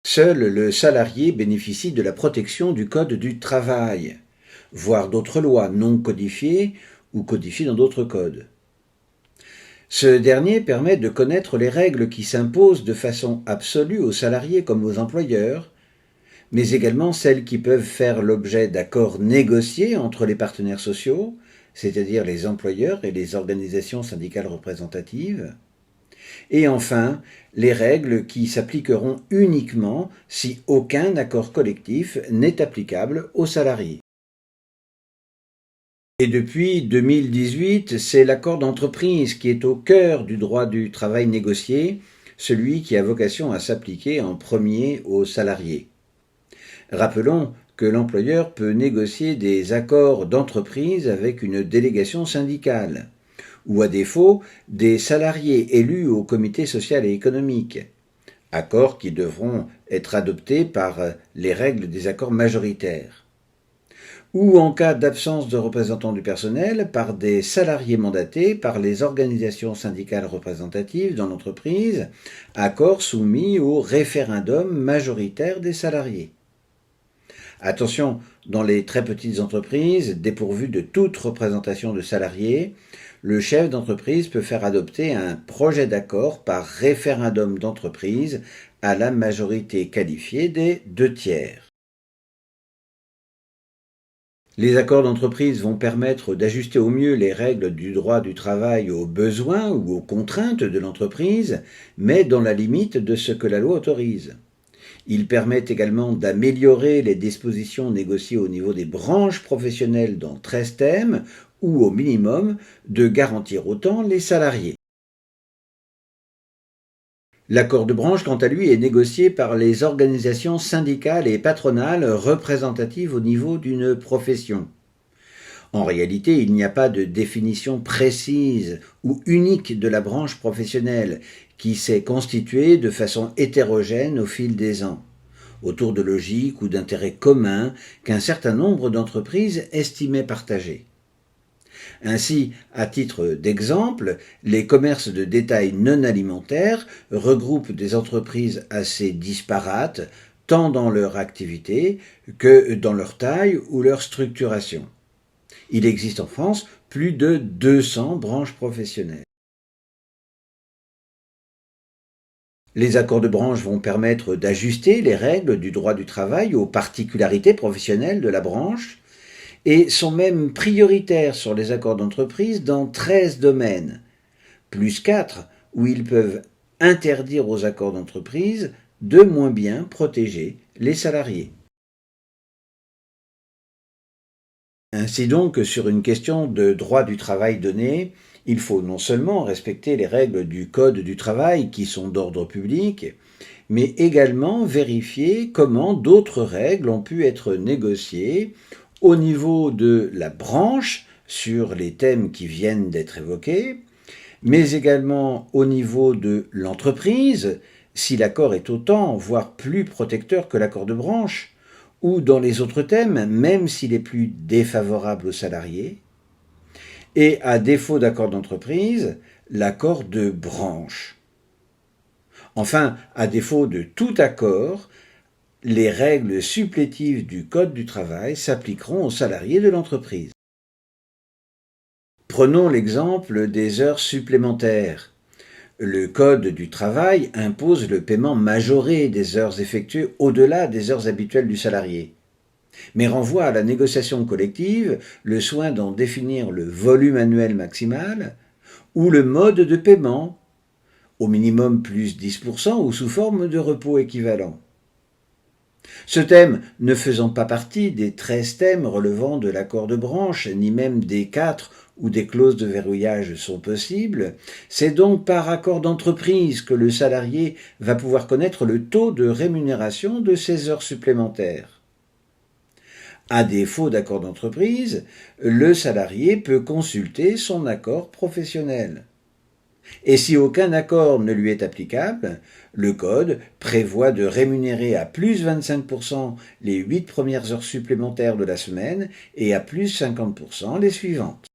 Seul le salarié bénéficie de la protection du Code du travail, voire d'autres lois non codifiées ou codifiées dans d'autres codes. Ce dernier permet de connaître les règles qui s'imposent de façon absolue aux salariés comme aux employeurs, mais également celles qui peuvent faire l'objet d'accords négociés entre les partenaires sociaux, c'est-à-dire les employeurs et les organisations syndicales représentatives, et enfin les règles qui s'appliqueront uniquement si aucun accord collectif n'est applicable aux salariés. Et depuis 2018, c'est l'accord d'entreprise qui est au cœur du droit du travail négocié, celui qui a vocation à s'appliquer en premier aux salariés. Rappelons que l'employeur peut négocier des accords d'entreprise avec une délégation syndicale, ou à défaut, des salariés élus au comité social et économique, accords qui devront être adoptés par les règles des accords majoritaires, ou en cas d'absence de représentants du personnel, par des salariés mandatés par les organisations syndicales représentatives dans l'entreprise, accords soumis au référendum majoritaire des salariés. Attention, dans les très petites entreprises, dépourvues de toute représentation de salariés, le chef d'entreprise peut faire adopter un projet d'accord par référendum d'entreprise à la majorité qualifiée des 2/3. Les accords d'entreprise vont permettre d'ajuster au mieux les règles du droit du travail aux besoins ou aux contraintes de l'entreprise, mais dans la limite de ce que la loi autorise. Il permet également d'améliorer les dispositions négociées au niveau des branches professionnelles dans 13 thèmes ou au minimum de garantir autant les salariés. L'accord de branche, quant à lui, est négocié par les organisations syndicales et patronales représentatives au niveau d'une profession. En réalité, il n'y a pas de définition précise ou unique de la branche professionnelle qui s'est constituée de façon hétérogène au fil des ans, autour de logiques ou d'intérêts communs qu'un certain nombre d'entreprises estimaient partager. Ainsi, à titre d'exemple, les commerces de détail non alimentaires regroupent des entreprises assez disparates, tant dans leur activité que dans leur taille ou leur structuration. Il existe en France plus de 200 branches professionnelles. Les accords de branche vont permettre d'ajuster les règles du droit du travail aux particularités professionnelles de la branche et sont même prioritaires sur les accords d'entreprise dans 13 domaines, plus 4 où ils peuvent interdire aux accords d'entreprise de moins bien protéger les salariés. Ainsi donc, sur une question de droit du travail donné, il faut non seulement respecter les règles du Code du travail qui sont d'ordre public, mais également vérifier comment d'autres règles ont pu être négociées au niveau de la branche sur les thèmes qui viennent d'être évoqués, mais également au niveau de l'entreprise, si l'accord est autant, voire plus protecteur que l'accord de branche, ou dans les autres thèmes, même s'il est plus défavorable aux salariés, et à défaut d'accord d'entreprise, l'accord de branche. Enfin, à défaut de tout accord, les règles supplétives du Code du travail s'appliqueront aux salariés de l'entreprise. Prenons l'exemple des heures supplémentaires. Le Code du travail impose le paiement majoré des heures effectuées au-delà des heures habituelles du salarié, mais renvoie à la négociation collective le soin d'en définir le volume annuel maximal ou le mode de paiement, au minimum plus 10% ou sous forme de repos équivalent. Ce thème ne faisant pas partie des 13 thèmes relevant de l'accord de branche, ni même des 4 où des clauses de verrouillage sont possibles, c'est donc par accord d'entreprise que le salarié va pouvoir connaître le taux de rémunération de ses heures supplémentaires. À défaut d'accord d'entreprise, le salarié peut consulter son accord professionnel. Et si aucun accord ne lui est applicable, le Code prévoit de rémunérer à plus 25% les 8 premières heures supplémentaires de la semaine et à plus 50% les suivantes.